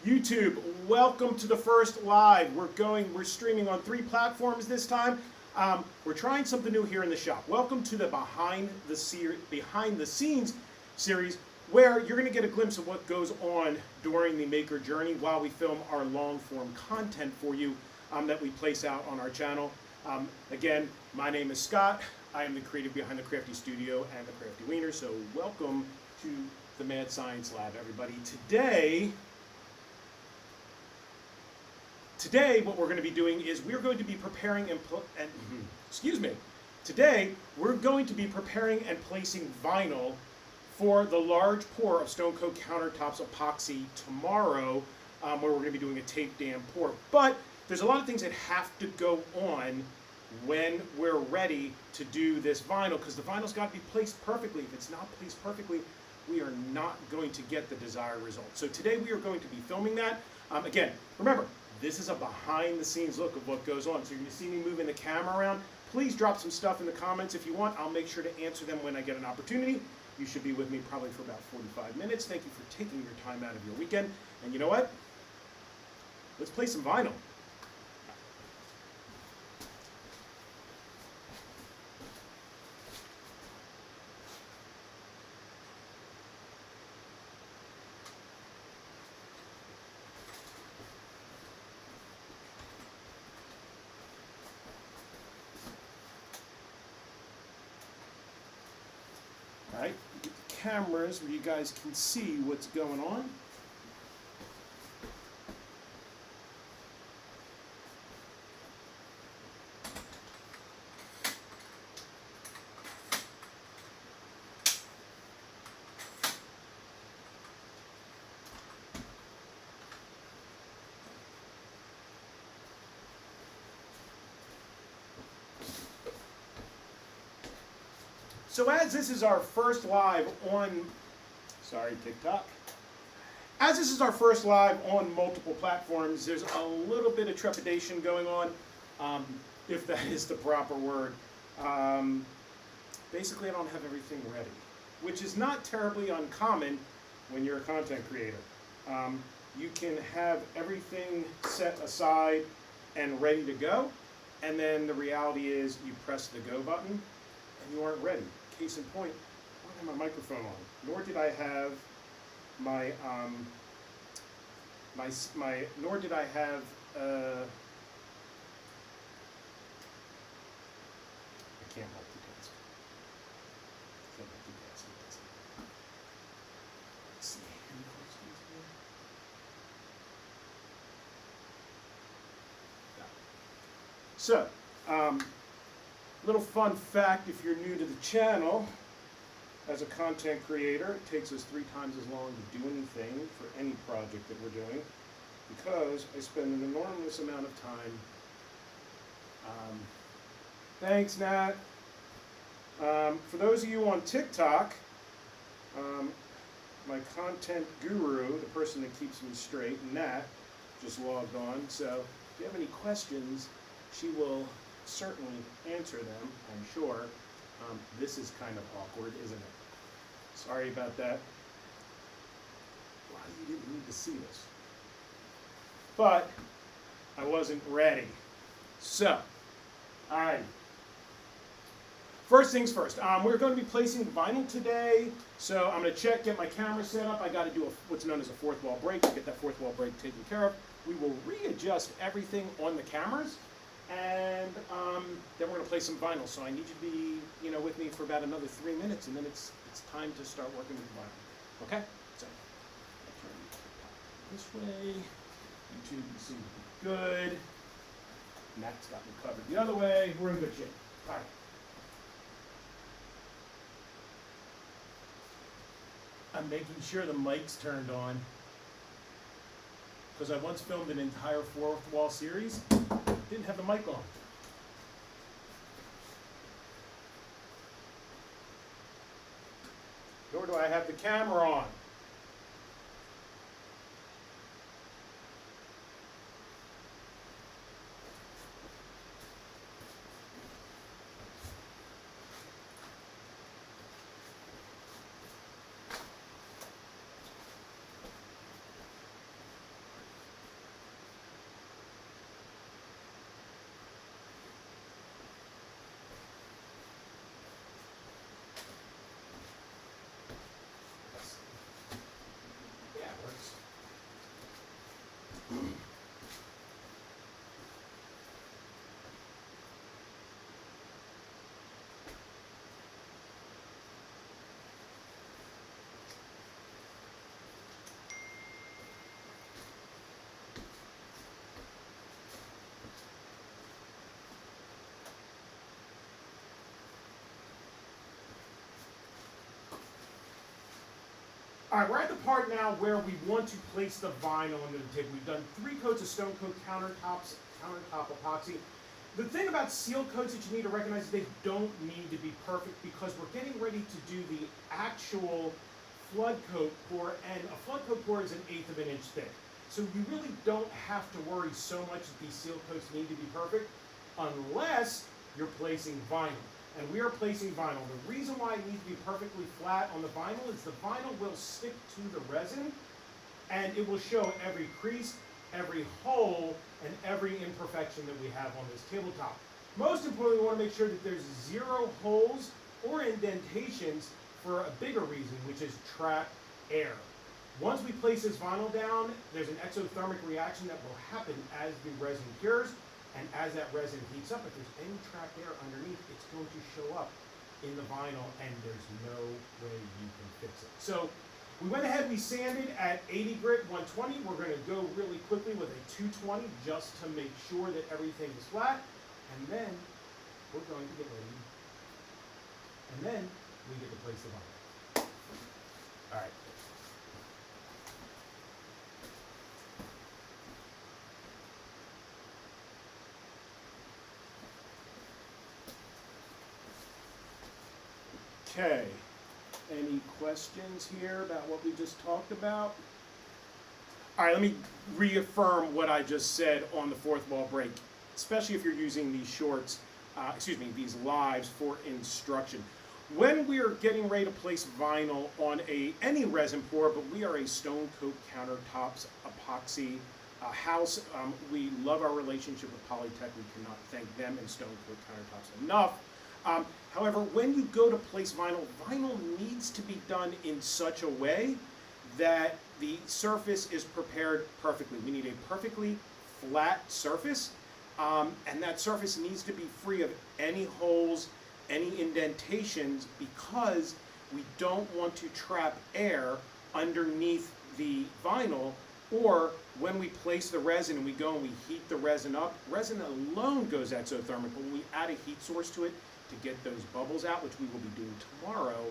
YouTube, welcome to the first live. We're streaming on 3 platforms this time. We're trying something new here in the shop. Welcome to the behind the scenes series, where you're going to get a glimpse of what goes on during the maker journey while we film our long form content for you that we place out on our channel. Again, my name is Scott. I am the creative behind the Crafty Studio and the Crafty Wiener. So welcome to the Mad Science Lab, everybody. Today, what we're going to be doing is we're going to be preparing Today, we're going to be preparing and placing vinyl for the large pour of Stone Coat Countertops epoxy tomorrow, where we're going to be doing a tape dam pour. But there's a lot of things that have to go on when we're ready to do this vinyl, because the vinyl's got to be placed perfectly. If it's not placed perfectly, we are not going to get the desired result. So today we are going to be filming that. Again, remember, this is a behind-the-scenes look of what goes on. So you're going to see me moving the camera around. Please drop some stuff in the comments if you want. I'll make sure to answer them when I get an opportunity. You should be with me probably for about 45 minutes. Thank you for taking your time out of your weekend. And you know what? Let's play some vinyl. Right, get the cameras where you guys can see what's going on. So as this is our first live on, sorry TikTok, as this is our first live on multiple platforms, there's a little bit of trepidation going on, if that is the proper word. Basically, I don't have everything ready, which is not terribly uncommon when you're a content creator. You can have everything set aside and ready to go, and then the reality is you press the go button and you aren't ready. Case in point, I don't have my microphone on, nor did I have my nor did I have I can't multitask. Let's see. Any questions here? No. So, little fun fact, if you're new to the channel, as a content creator, it takes us 3 times as long to do anything for any project that we're doing, because I spend an enormous amount of time. Thanks, Nat. For those of you on TikTok, my content guru, the person that keeps me straight, Nat, just logged on. So if you have any questions, she will certainly answer them, I'm sure. This is kind of awkward, isn't it? Sorry about that. Why you didn't need to see this? But I wasn't ready. So, alright. First things first. We're going to be placing vinyl today. So I'm going to get my camera set up. I got to do what's known as a fourth wall break to get that fourth wall break taken care of. We will readjust everything on the cameras. And then we're going to play some vinyl. So I need you to be, with me for about another 3 minutes, and then it's time to start working with vinyl. Okay? So I'll turn this way. YouTube, you seem to be good. Matt's got me covered the other way. We're in good shape. All right. I'm making sure the mic's turned on, because I once filmed an entire fourth wall series. Didn't have the mic on. Nor do I have the camera on. All right, we're at the part now where we want to place the vinyl into the table. We've done 3 coats of Stone Coat countertop epoxy. The thing about seal coats that you need to recognize is they don't need to be perfect because we're getting ready to do the actual flood coat pour, and a flood coat pour is 1/8 of an inch thick. So you really don't have to worry so much that these seal coats need to be perfect unless you're placing vinyl. And we are placing vinyl. The reason why it needs to be perfectly flat on the vinyl is the vinyl will stick to the resin and it will show every crease, every hole, and every imperfection that we have on this tabletop. Most importantly, we want to make sure that there's 0 holes or indentations for a bigger reason, which is trap air. Once we place this vinyl down, there's an exothermic reaction that will happen as the resin cures. And as that resin heats up, if there's any trapped air underneath, it's going to show up in the vinyl, and there's no way you can fix it. So we went ahead, we sanded at 80 grit 120. We're going to go really quickly with a 220 just to make sure that everything is flat. And then we're going to get ready. And then we get to place the vinyl. All right. Okay, any questions here about what we just talked about? All right, let me reaffirm what I just said on the fourth wall break, especially if you're using these these lives for instruction. When we are getting ready to place vinyl on any resin pour, but we are a Stone Coat Countertops epoxy house, we love our relationship with Polytech. We cannot thank them and Stone Coat Countertops enough. However, when you go to place vinyl, vinyl needs to be done in such a way that the surface is prepared perfectly. We need a perfectly flat surface, and that surface needs to be free of any holes, any indentations, because we don't want to trap air underneath the vinyl. Or when we place the resin and we go and we heat the resin up, resin alone goes exothermic, but when we add a heat source to it to get those bubbles out, which we will be doing tomorrow,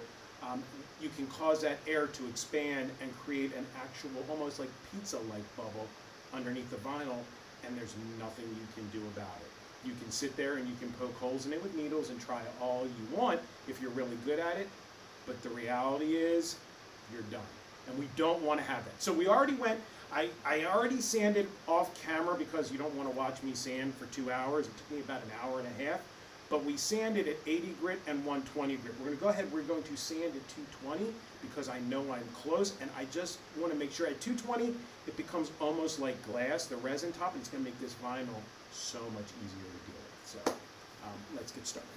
you can cause that air to expand and create an actual, almost like pizza-like bubble underneath the vinyl, and there's nothing you can do about it. You can sit there and you can poke holes in it with needles and try all you want if you're really good at it, but the reality is you're done. And we don't want to have that. So we already went, I already sanded off camera because you don't want to watch me sand for 2 hours. It took me about an hour and a half. But we sanded at 80 grit and 120 grit. We're going to go ahead, we're going to sand at 220 because I know I'm close, and I just want to make sure at 220 it becomes almost like glass, the resin top, and it's going to make this vinyl so much easier to deal with. So let's get started.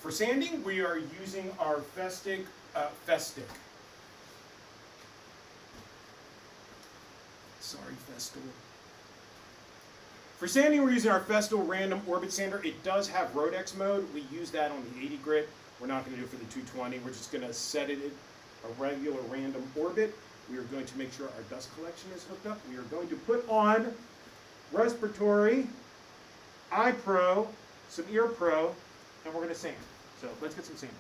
For sanding, we are using our Festic. Sorry, Festool. For sanding, we're using our Festool Random Orbit Sander. It does have Rodex mode. We use that on the 80 grit. We're not going to do it for the 220. We're just going to set it at a regular random orbit. We are going to make sure our dust collection is hooked up. We are going to put on respiratory, eye pro, some ear pro, and we're going to sand. So let's get some sand.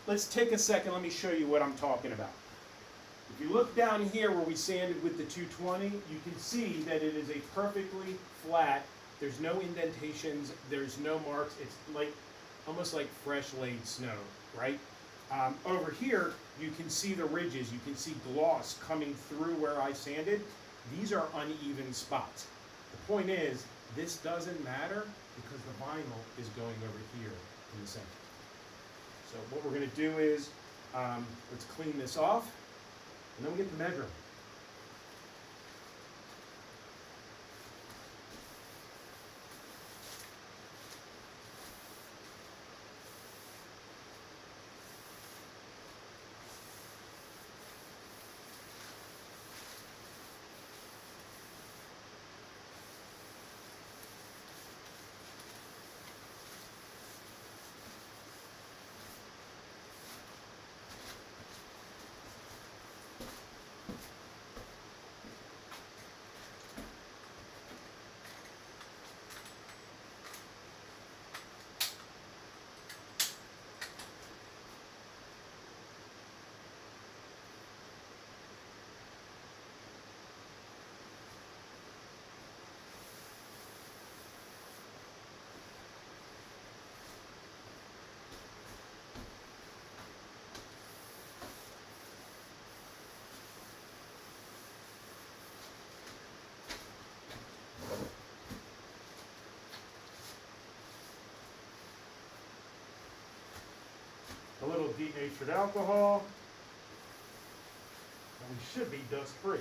let's take a second, let me show you what I'm talking about. If you look down here where we sanded with the 220, you can see that it is a perfectly flat, there's no indentations, there's no marks, it's like almost like fresh laid snow, right? Over here, you can see the ridges, you can see gloss coming through where I sanded. These are uneven spots. The point is, this doesn't matter because the vinyl is going over here in the center. So what we're going to do is, let's clean this off, and then we get to measure them. A little denatured alcohol, and we should be dust free.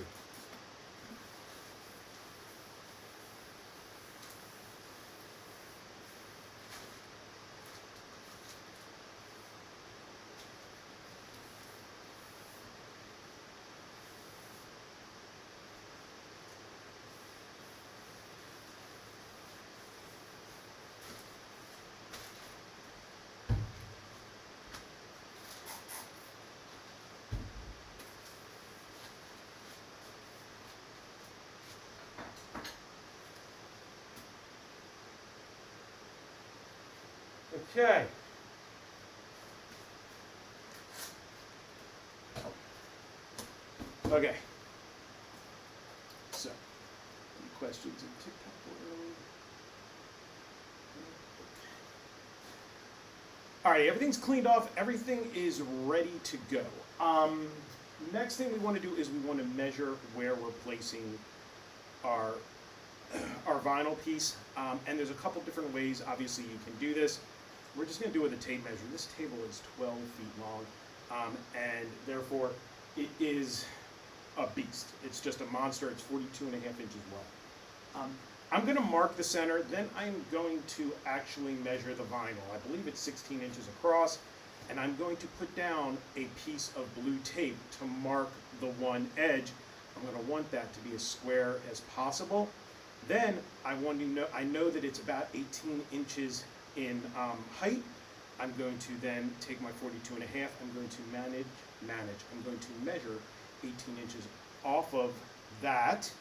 Okay. Okay. So, any questions in TikTok early? All right, everything's cleaned off. Everything is ready to go. Next thing we want to do is we want to measure where we're placing our vinyl piece. And there's a couple different ways, obviously, you can do this. We're just going to do it with a tape measure. This table is 12 feet long, and therefore it is a beast. It's just a monster. It's 42.5 inches wide. I'm going to mark the center, then I'm going to actually measure the vinyl. I believe it's 16 inches across, and I'm going to put down a piece of blue tape to mark the one edge. I'm going to want that to be as square as possible. Then I know that it's about 18 inches in height. I'm going to then take my 42.5, I'm going to I'm going to measure 18 inches off of that,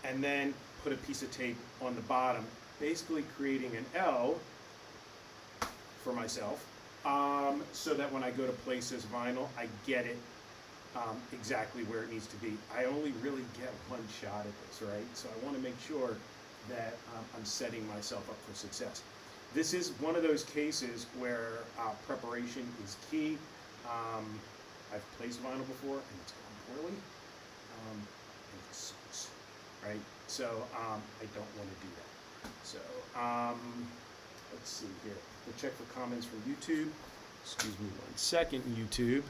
and then put a piece of tape on the bottom, basically creating an L for myself, so that when I go to place this vinyl, I get it exactly where it needs to be. I only really get one shot at this, right? So I want to make sure that I'm setting myself up for success. This is one of those cases where preparation is key. I've placed vinyl before and it's gone poorly, and it sucks, right? So I don't want to do that. So let's see here. We'll check for comments from YouTube. Excuse me 1 second, YouTube.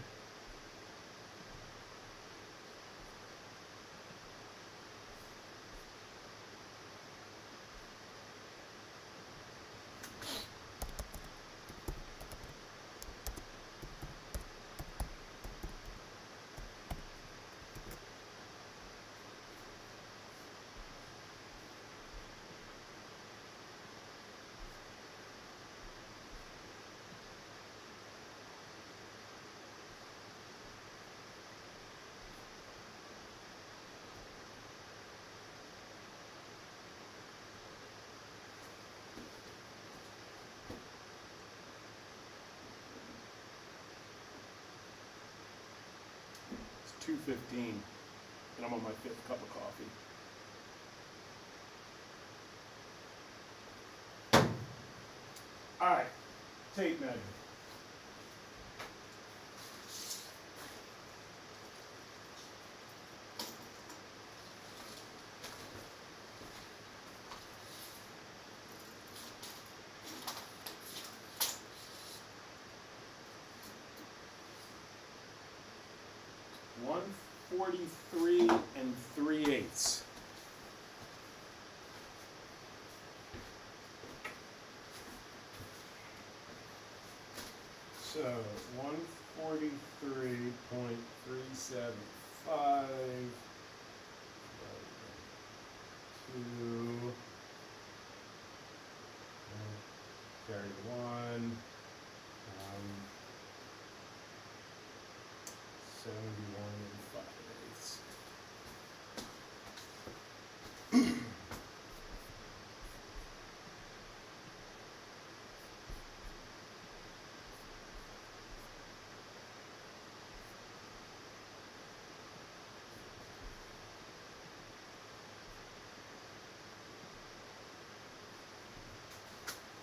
4:15, and I'm on my 5th cup of coffee. All right, tape measure. One 43 3/8. So 143.375 2 carry the 1 71 5/8.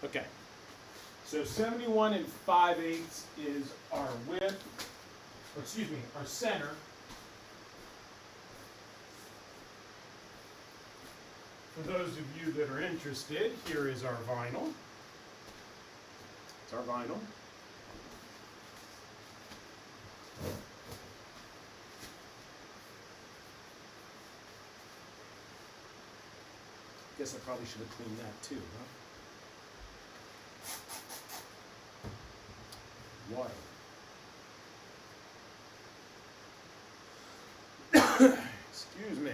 Okay, so 71 5/8 is our width, or excuse me, our center. For those of you that are interested, here is our vinyl. It's our vinyl. Guess I probably should have cleaned that too, huh? Water. Excuse me.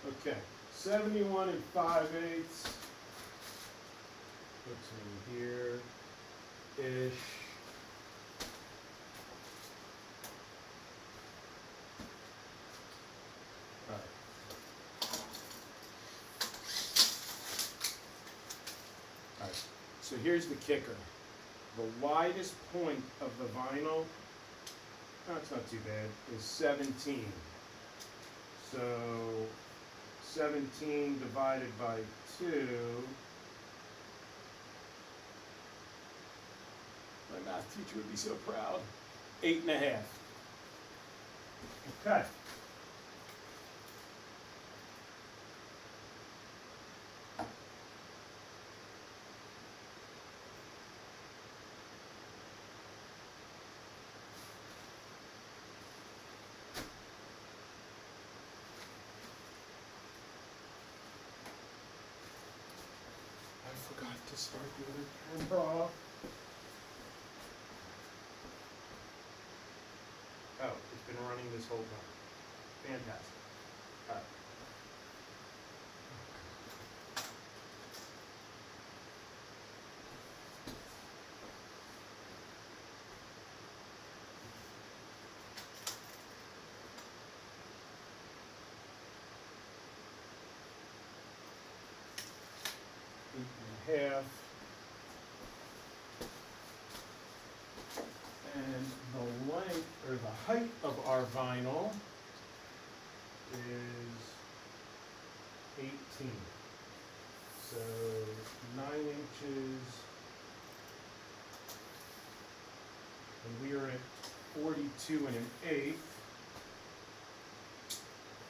Okay, 71 5/8. Puts in here-ish. All right. All right. So here's the kicker. The widest point of the vinyl, that's not too bad, is 17. So 17 divided by 2. My math teacher would be so proud. 8.5. Okay. I forgot to start the other camera off. Oh, it's been running this whole time. Fantastic. All right. Half, and the length or the height of our vinyl is 18. So 9 inches, and we are at 42 1/8.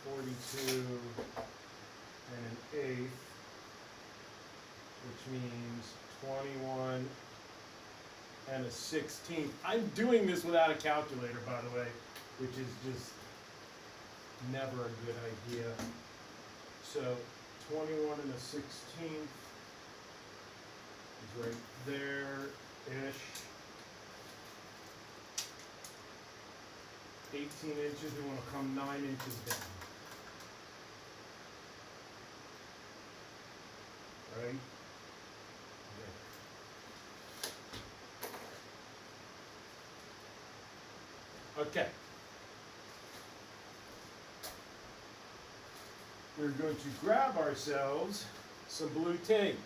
42 1/8. Which means 21 1/16. I'm doing this without a calculator, by the way, which is just never a good idea. So 21 1/16 is right there-ish. 18 inches, we want to come 9 inches down. Right? Okay. We're going to grab ourselves some blue tape.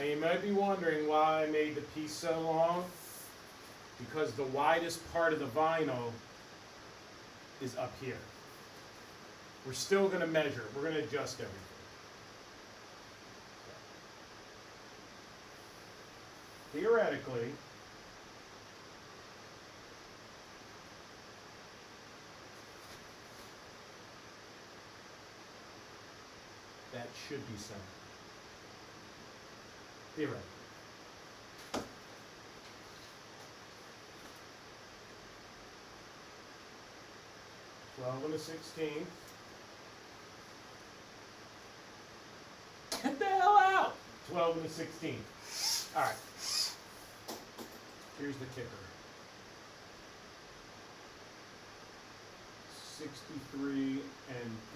Now you might be wondering why I made the piece so long, because the widest part of the vinyl is up here. We're still going to measure. We're going to adjust everything. Theoretically, that should be centered. Theoretically. 12 1/16. Get the hell out! 12 1/16. All right. Here's the kicker. 63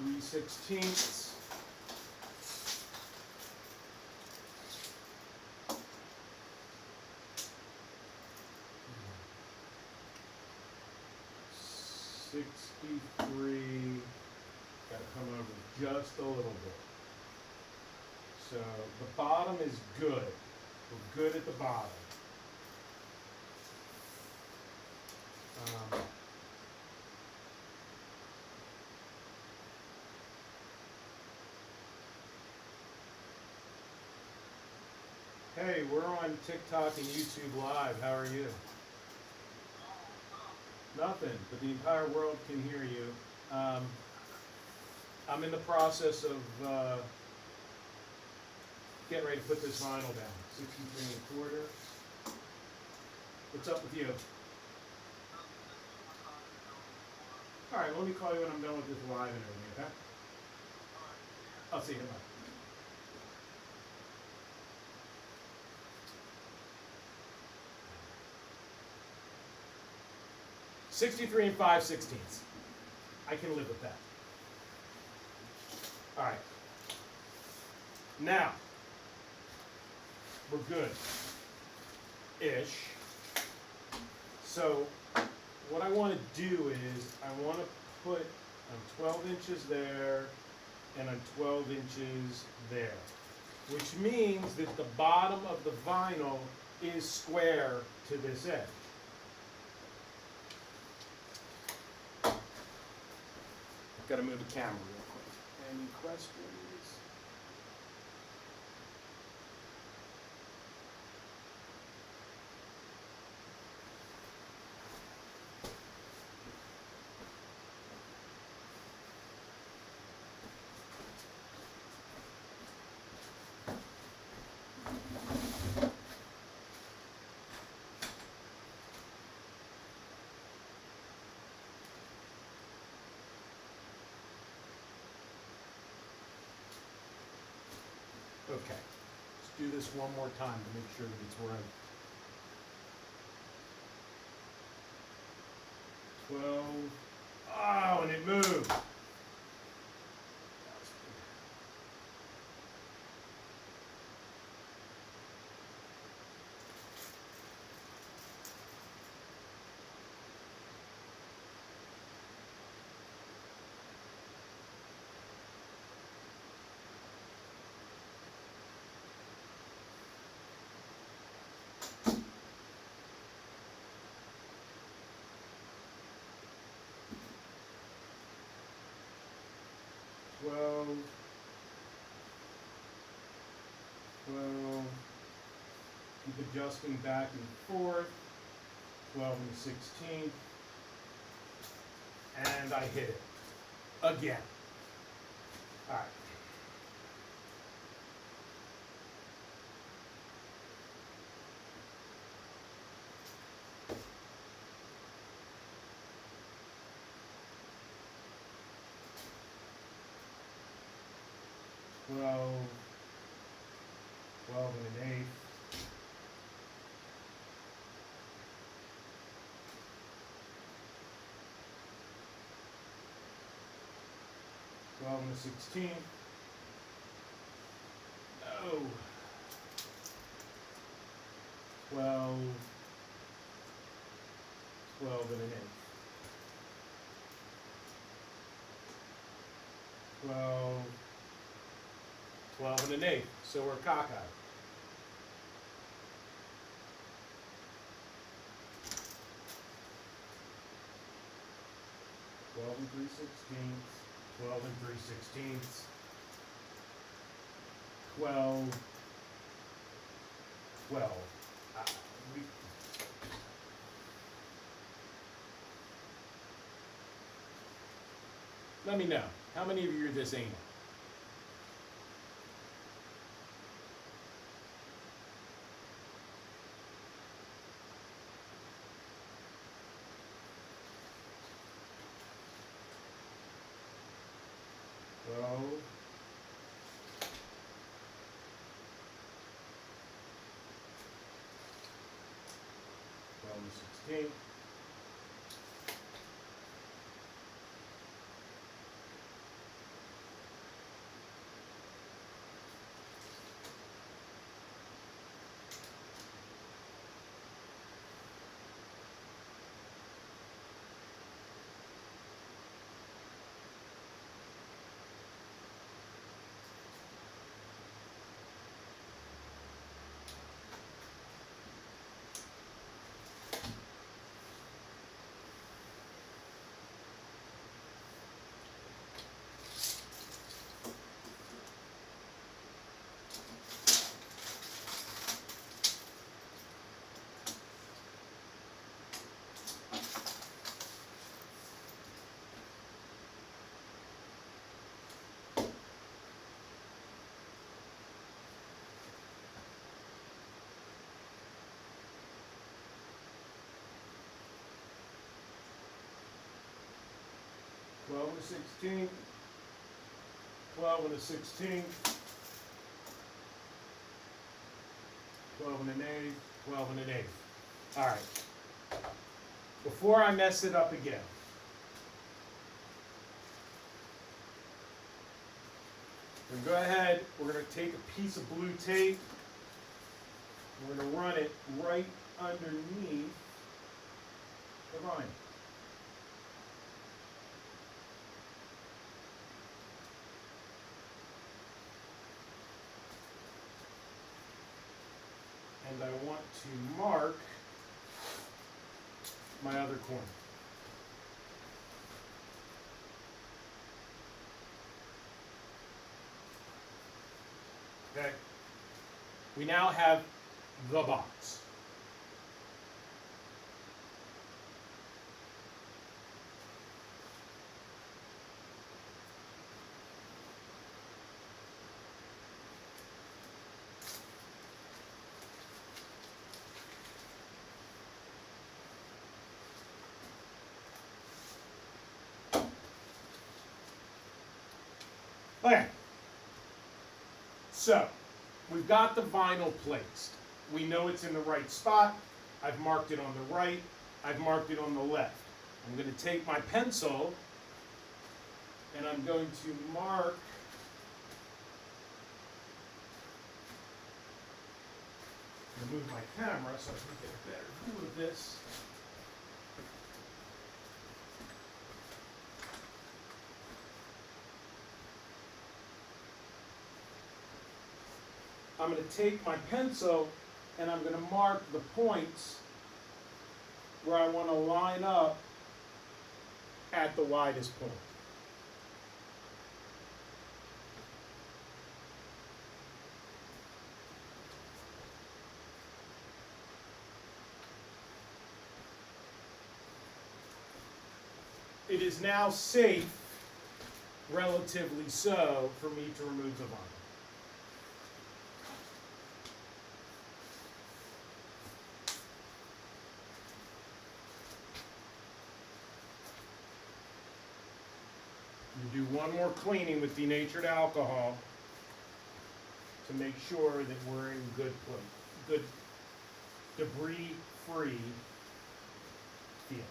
3/16. Got to come over just a little bit. So the bottom is good. We're good at the bottom. Hey, we're on TikTok and YouTube Live. How are you? Nothing, but the entire world can hear you. I'm in the process of getting ready to put this vinyl down. 63 1/4. What's up with you? All right, let me call you when I'm done with this live and everything, okay? I'll see you. Bye. 63 5/16. I can live with that. All right. Now, we're good-ish. So, what I want to do is, I want to put on 12 inches there and on 12 inches there, which means that the bottom of the vinyl is square to this edge. Got to move the camera real quick. Any questions? Okay, let's do this one more time to make sure that it's right. 12. Oh, and it moved. Twelve. Keep adjusting back and forth. 12 1/16. And I hit it again. All right. Twelve and an eighth. 12 1/16. No. 12 and an eighth. 12 and an eighth. So we're cockeyed. 12 and 3/16, 12 and 3/16, 12, 12. We, let me know. How many of you are this anal? Well, 12 and 16. Twelve and a 16th, 12 and a 16th, 12 and an eighth, 12 and an eighth. All right. Before I mess it up again, we're going to go ahead, we're going to take a piece of blue tape, we're going to run it right underneath the line. And I want to mark my other corner. Okay. We now have the box. Okay, so we've got the vinyl placed. We know it's in the right spot. I've marked it on the right. I've marked it on the left. I'm going to take my pencil and I'm going to mark move my camera so I can get a better view of this. I'm going to take my pencil and I'm going to mark the points where I want to line up at the widest point. It is now safe, relatively so, for me to remove the vinyl. You do one more cleaning with denatured alcohol to make sure that we're in good debris-free field.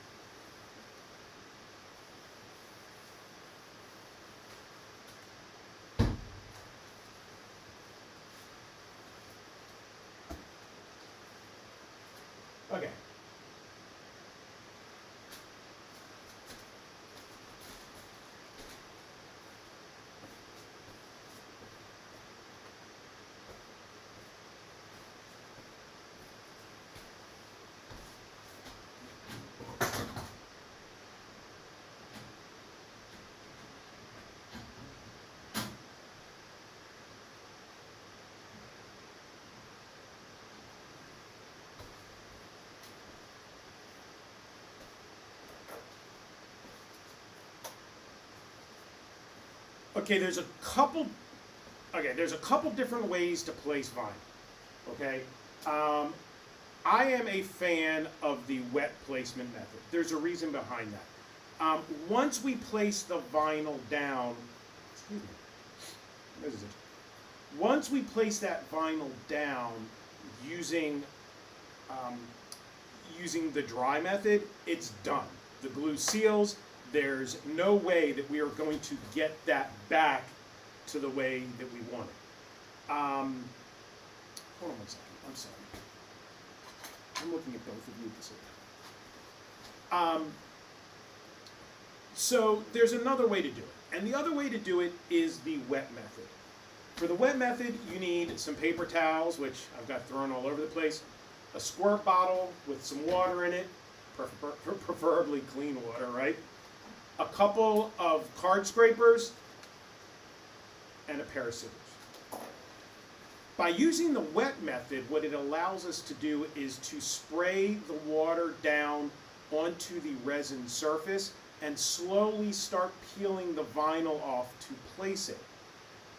Okay. Okay, there's a couple. Okay, there's a couple different ways to place vinyl. Okay, um, I am a fan of the wet placement method. There's a reason behind that. Once we place the vinyl down, excuse me, this is it. Once we place that vinyl down using um, using the dry method, it's done. The glue seals. There's no way that we are going to get that back to the way that we want it. Hold on one second. I'm sorry. I'm looking at both of you at the same time. So there's another way to do it. And the other way to do it is the wet method. For the wet method, you need some paper towels, which I've got thrown all over the place, a squirt bottle with some water in it, preferably clean water, right? A couple of card scrapers, and a pair of scissors. By using the wet method, what it allows us to do is to spray the water down onto the resin surface and slowly start peeling the vinyl off to place it.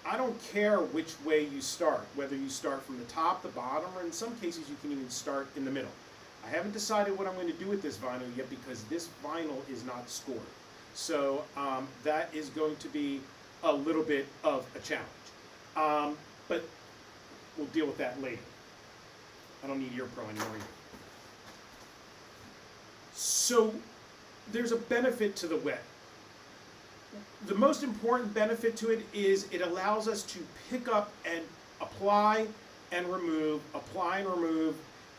I don't care which way you start, whether you start from the top, the bottom, or in some cases you can even start in the middle. I haven't decided what I'm going to do with this vinyl yet because this vinyl is not scored. So that is going to be a little bit of a challenge. But we'll deal with that later. I don't need Ear Pro anymore either. So there's a benefit to the wet. The most important benefit to it is it allows us to pick up and apply and remove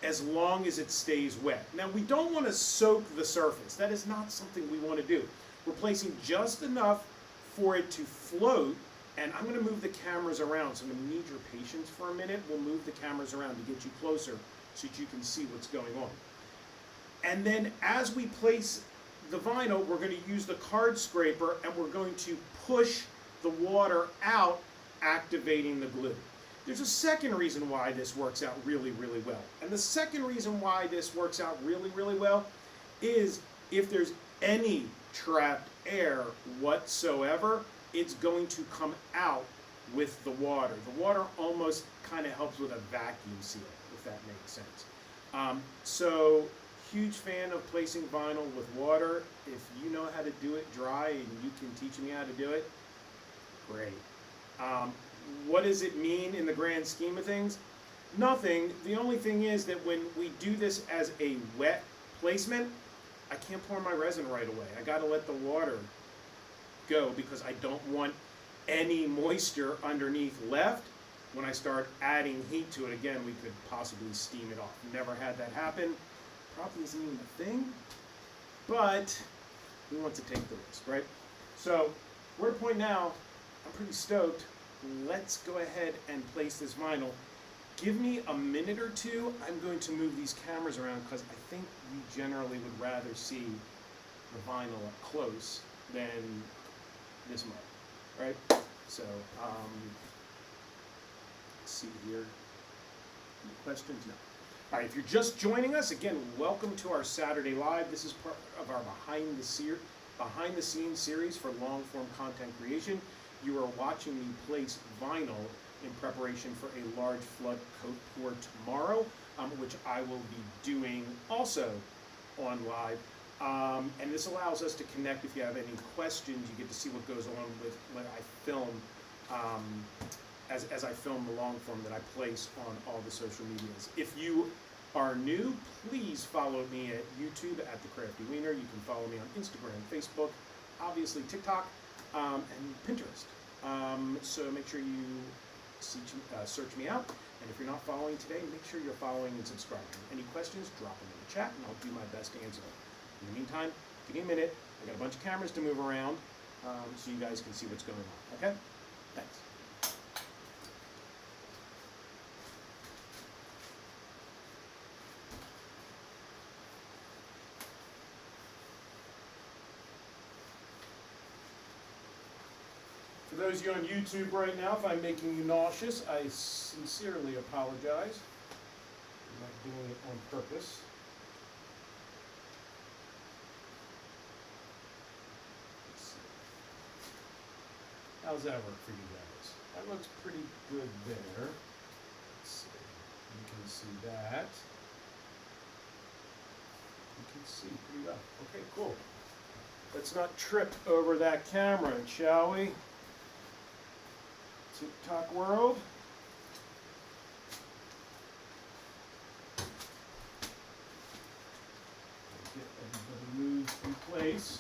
as long as it stays wet. Now we don't want to soak the surface. That is not something we want to do. We're placing just enough for it to float, and I'm going to move the cameras around, so I'm going to need your patience for a minute. We'll move the cameras around to get you closer so that you can see what's going on. And then as we place the vinyl, we're going to use the card scraper and we're going to push the water out, activating the glue. There's a second reason why this works out really, really well. And the second reason why this works out really, really well is if there's any trapped air whatsoever, it's going to come out with the water. The water almost kind of helps with a vacuum seal, if that makes sense. So huge fan of placing vinyl with water. If you know how to do it dry and you can teach me how to do it, great. What does it mean in the grand scheme of things? Nothing. The only thing is that when we do this as a wet placement, I can't pour my resin right away. I got to let the water go because I don't want any moisture underneath left. When I start adding heat to it, again, we could possibly steam it off. Never had that happen. Probably isn't even a thing, but we want to take the risk, right? So we're at a point now, I'm pretty stoked. Let's go ahead and place this vinyl. Give me a minute or two. I'm going to move these cameras around because I think we generally would rather see the vinyl up close than this much, right? So, let's see here. Any questions? No. All right, if you're just joining us, again, welcome to our Saturday Live. This is part of our behind the scenes series for long form content creation. You are watching me place vinyl in preparation for a large flood coat pour tomorrow, which I will be doing also on live. And this allows us to connect. If you have any questions, you get to see what goes on with when I film, as I film the long form that I place on all the social medias. If you are new, please follow me at YouTube at The Crafty Wiener. You can follow me on Instagram, Facebook, obviously TikTok, and Pinterest. So make sure you search me out. And if you're not following today, make sure you're following and subscribing. Any questions, drop them in the chat, and I'll do my best to answer them. In the meantime, give me a minute. I got a bunch of cameras to move around so you guys can see what's going on. Okay? Thanks. For those of you on YouTube right now, if I'm making you nauseous, I sincerely apologize. I'm not doing it on purpose. How's that work for you guys? That looks pretty good there. Let's see. You can see that. You can see pretty well. Okay, cool. Let's not trip over that camera, shall we? TikTok world. Get everybody moved in place.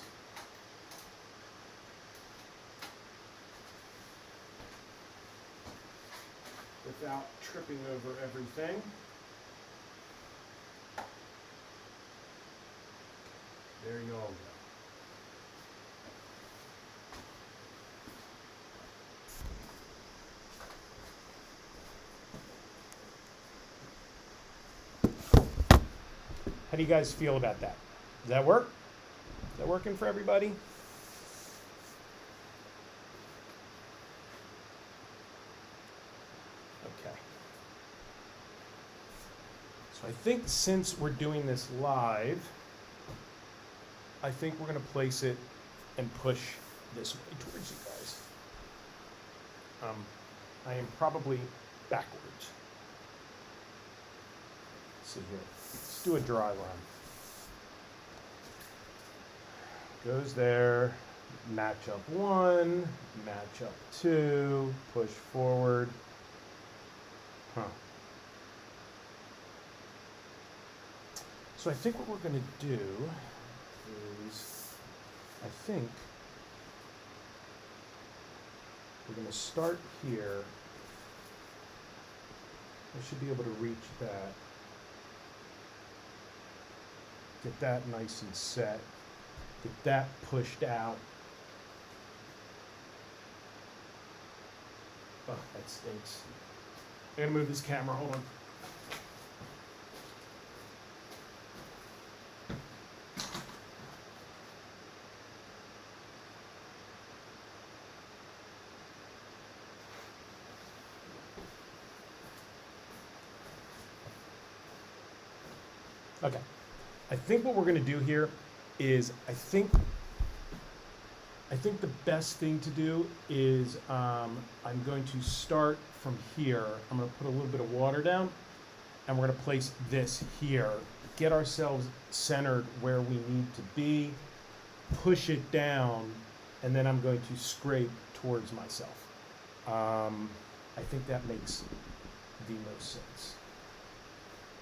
Without tripping over everything. There you all go. How do you guys feel about that? Does that work? Is that working for everybody? Okay. So I think since we're doing this live, I think we're going to place it and push this way towards you guys. I am probably backwards. Let's see here. Let's do a dry run. Goes there, match up 1, match up 2, push forward. So I think what we're going to do is, I think we're going to start here. I should be able to reach that. Get that nice and set. Get that pushed out. Oh, that stinks. I'm gonna move this camera, hold on. Okay, I think what we're going to do here is, I think the best thing to do is I'm going to start from here. I'm going to put a little bit of water down, and we're going to place this here. Get ourselves centered where we need to be, push it down, and then I'm going to scrape towards myself. I think that makes the most sense.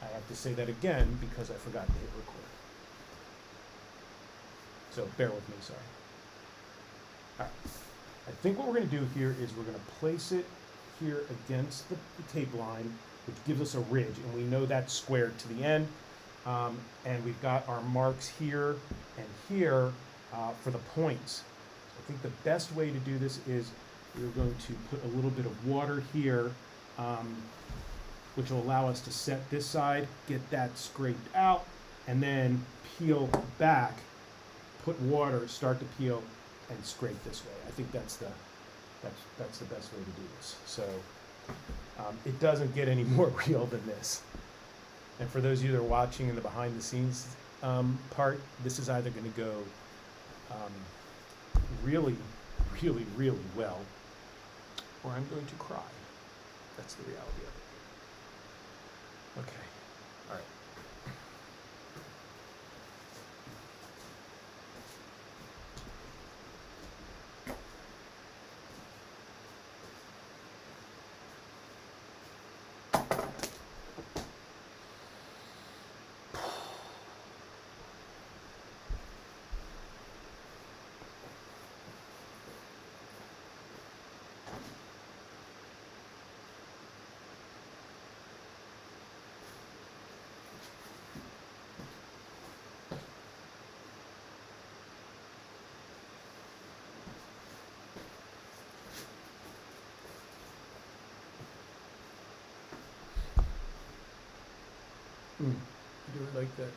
I have to say that again because I forgot to hit record. So bear with me, sorry. All right. I think what we're going to do here is we're going to place it here against the tape line, which gives us a ridge, and we know that's squared to the end. And we've got our marks here and here for the points. I think the best way to do this is we're going to put a little bit of water here, which will allow us to set this side, get that scraped out, and then peel back, put water, start to peel, and scrape this way. I think that's the best way to do this. So it doesn't get any more real than this. And for those of you that are watching in the behind the scenes part, this is either going to go really, really, really well, or I'm going to cry. That's the reality of it. Okay, all right. Do it like that.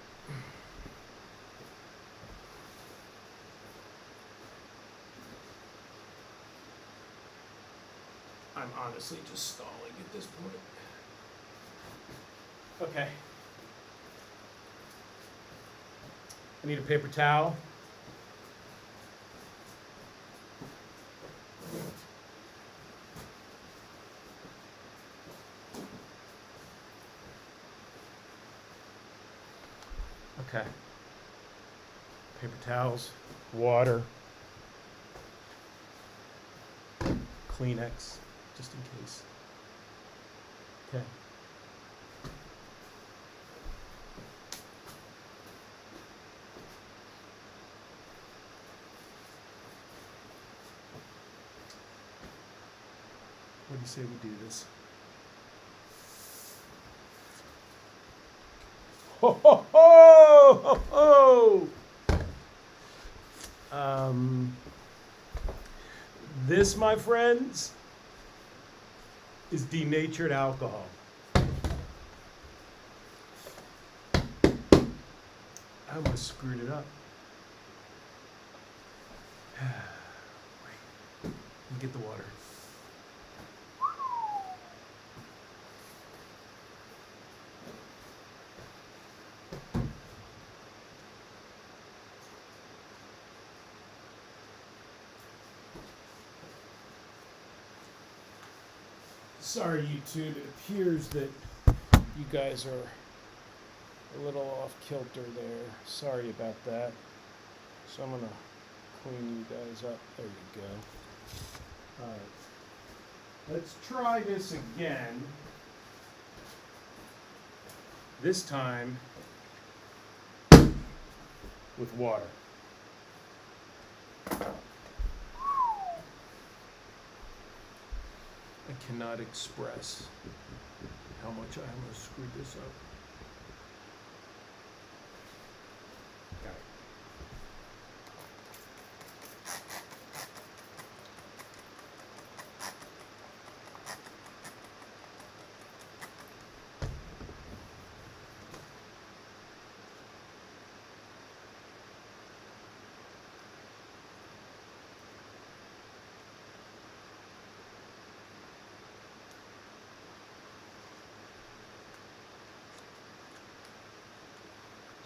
I'm honestly just stalling at this point. Okay. I need a paper towel. Okay. Paper towels, water, Kleenex, just in case. Okay. What do you say we do this? Ho ho ho ho ho! This, my friends, is denatured alcohol. I almost screwed it up. Wait, let me get the water. Sorry, YouTube. It appears that you guys are a little off kilter there. Sorry about that. So I'm going to clean you guys up. There you go. All right. Let's try this again. This time with water. I cannot express how much I almost screwed this up. Got it.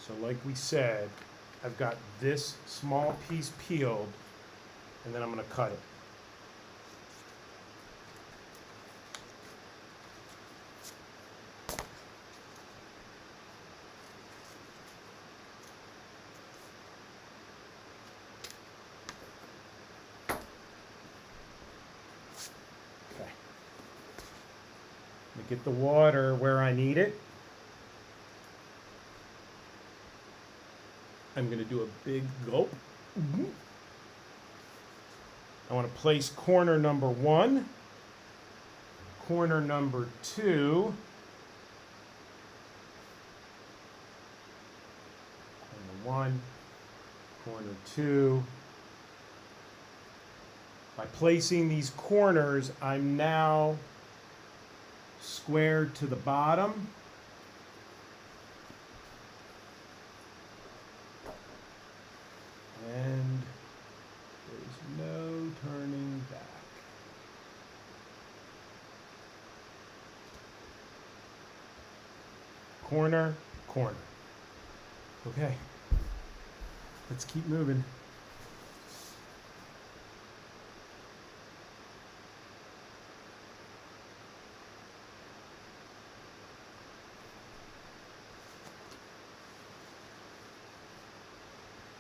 So like we said, I've got this small piece peeled, and then I'm going to cut it. Okay. Let me get the water where I need it. I'm going to do a big gulp. I want to place corner number 1, corner number 2, corner 1, corner 2. By placing these corners, I'm now squared to the bottom. And there's no turning back. Corner, corner. Okay, let's keep moving.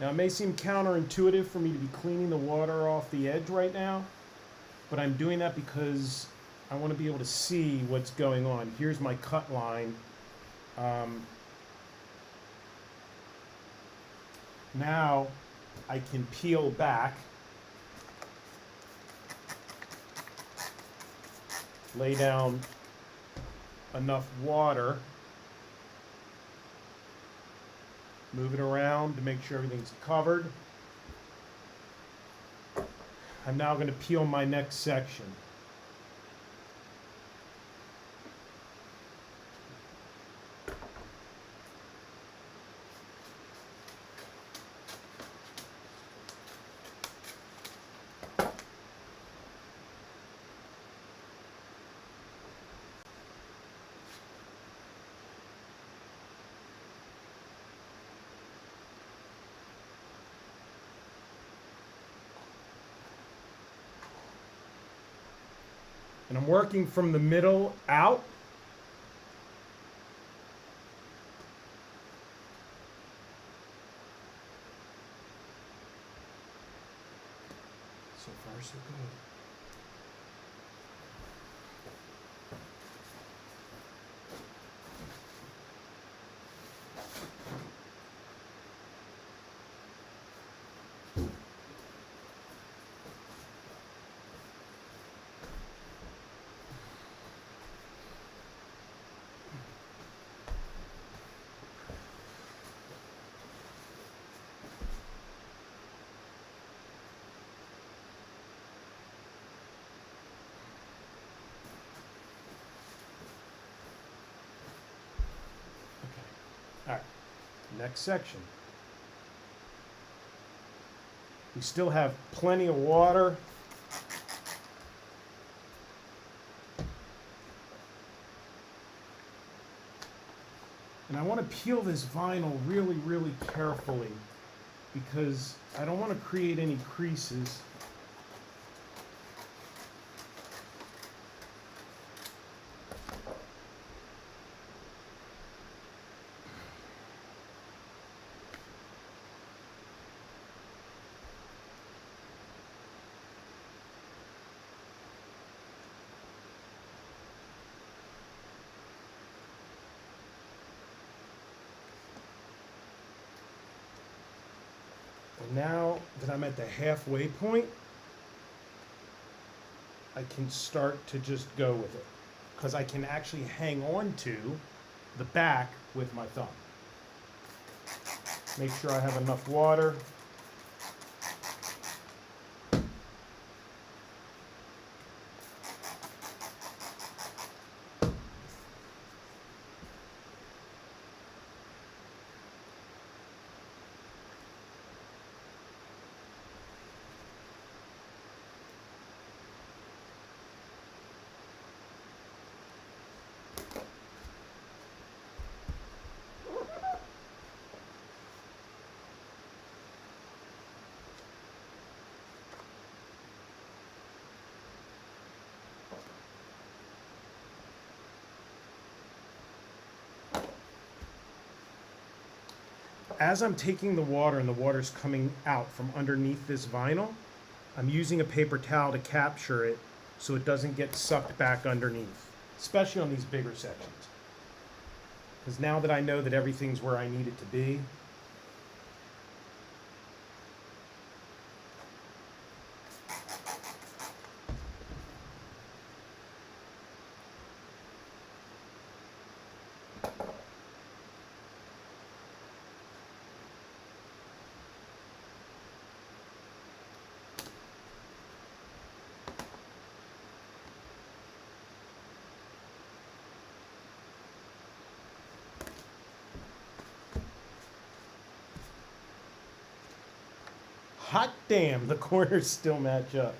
Now, it may seem counterintuitive for me to be cleaning the water off the edge right now, but I'm doing that because I want to be able to see what's going on. Here's my cut line. Now I can peel back, lay down enough water, move it around to make sure everything's covered. I'm now going to peel my next section. And I'm working from the middle out. So far, so good. All right, next section. We still have plenty of water. And I want to peel this vinyl really, really carefully because I don't want to create any creases. And now that I'm at the halfway point, I can start to just go with it because I can actually hang on to the back with my thumb. Make sure I have enough water. As I'm taking the water and the water's coming out from underneath this vinyl, I'm using a paper towel to capture it so it doesn't get sucked back underneath, especially on these bigger sections. Because now that I know that everything's where I need it to be, hot damn, the corners still match up.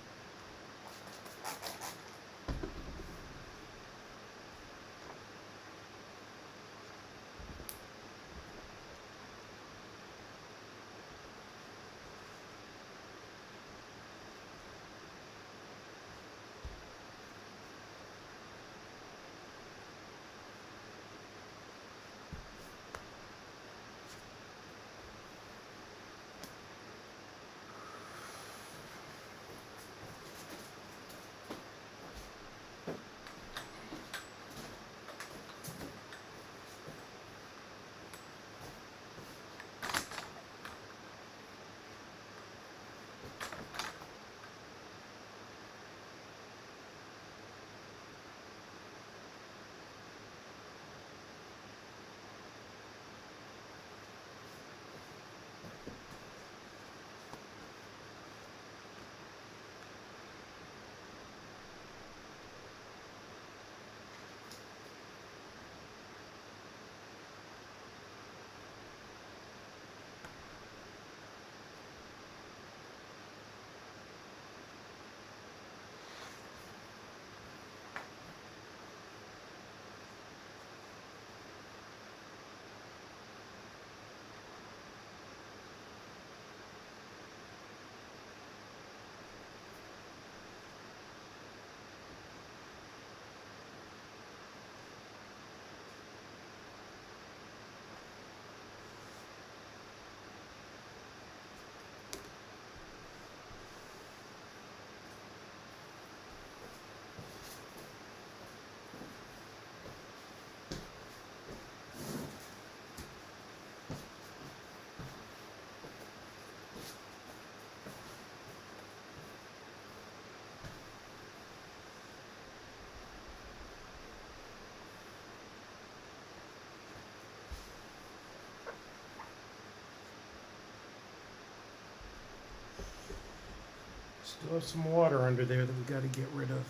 Still have some water under there that we got to get rid of.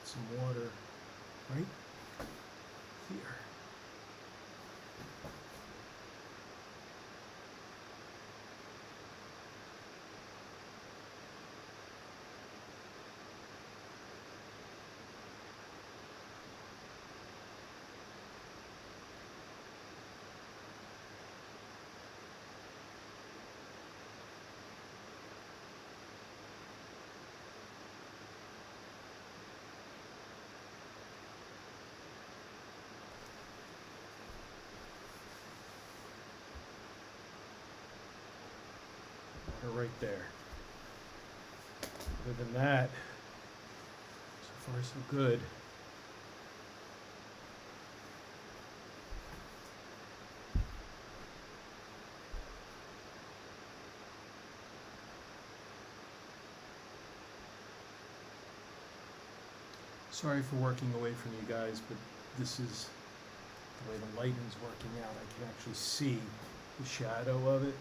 Some water right here. Right there. Other than that, so far so good. Sorry for working away from you guys, but this is the way the lighting's working out. I can actually see the shadow of it.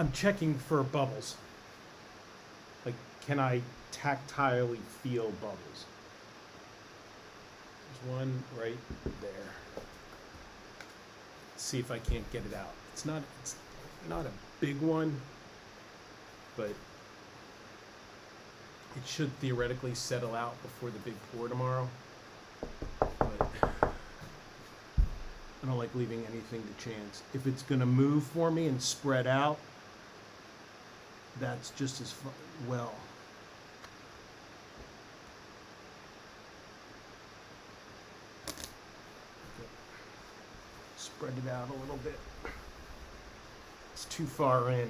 I'm checking for bubbles. Like, can I tactilely feel bubbles? There's one right there. Let's see if I can't get it out. It's not a big one, but it should theoretically settle out before the big pour tomorrow. But I don't like leaving anything to chance. If it's gonna move for me and spread out, that's just as well. Spread it out a little bit. It's too far in.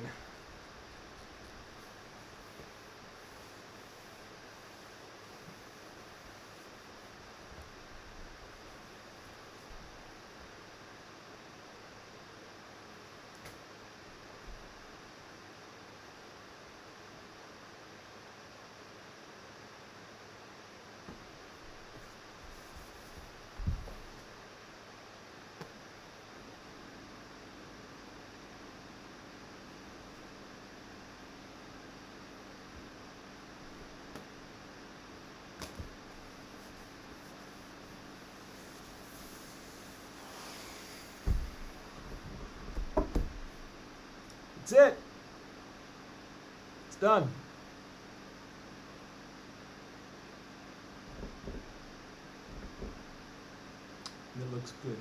That's it. It's done. And it looks good.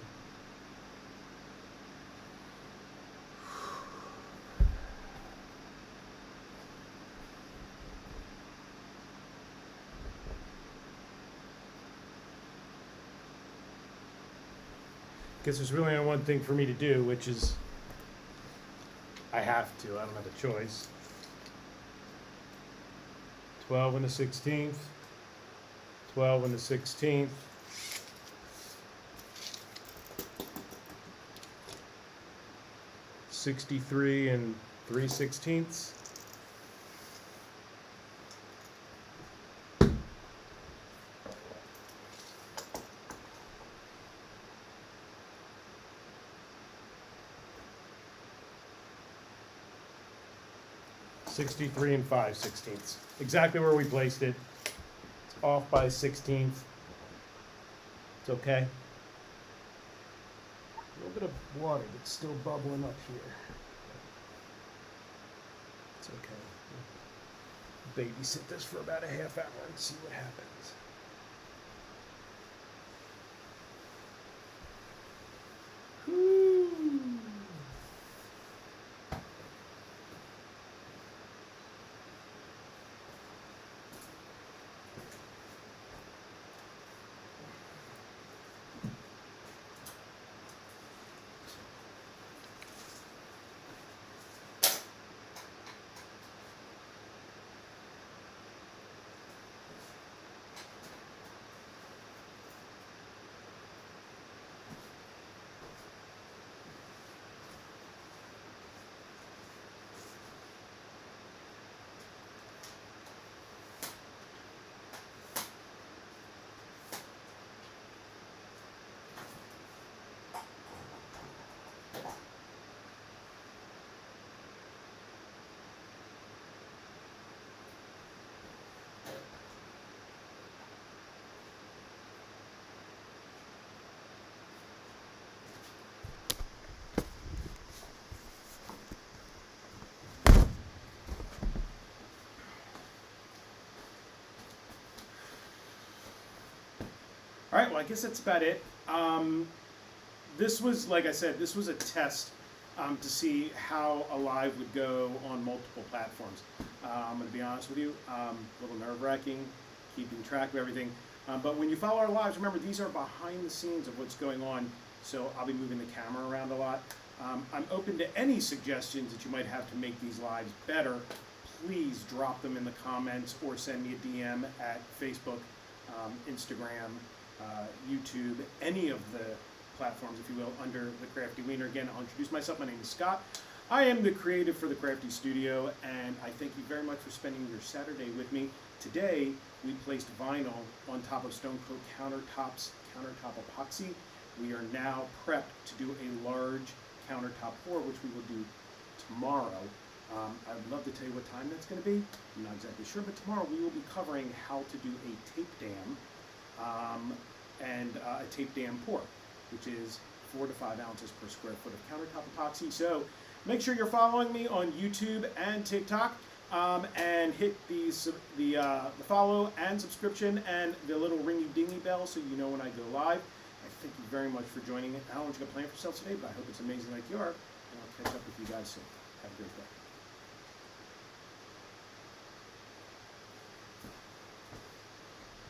Guess there's really only one thing for me to do, which is I have to. I don't have a choice. 12 and the 16th. 12 and the 16th. $63 and 3/16. $63 and 5/16. Exactly where we placed it. It's off by 16th. It's okay. A little bit of water that's still bubbling up here. It's okay. Babysit this for about a half hour and see what happens. All right, well, I guess that's about it. This was, like I said, this was a test to see how a live would go on multiple platforms. I'm going to be honest with you, a little nerve-wracking, keeping track of everything. But when you follow our lives, remember, these are behind the scenes of what's going on, so I'll be moving the camera around a lot. I'm open to any suggestions that you might have to make these lives better. Please drop them in the comments or send me a DM at Facebook, Instagram, YouTube, any of the platforms, if you will, under the Crafty Wiener. Again, I'll introduce myself. My name is Scott. I am the creative for the Crafty Studio, and I thank you very much for spending your Saturday with me. Today, we placed vinyl on top of Stone Coat countertops, countertop epoxy. We are now prepped to do a large countertop pour, which we will do tomorrow. I would love to tell you what time that's going to be. I'm not exactly sure, but tomorrow we will be covering how to do a tape dam and a tape dam pour, which is 4 to 5 ounces per square foot of countertop epoxy. So make sure you're following me on YouTube and TikTok, and hit the follow and subscription and the little ringy dingy bell so you know when I go live. I thank you very much for joining me. I don't know what you got planned for yourself today, but I hope it's amazing like you are, and I'll catch up with you guys soon. Have a great day.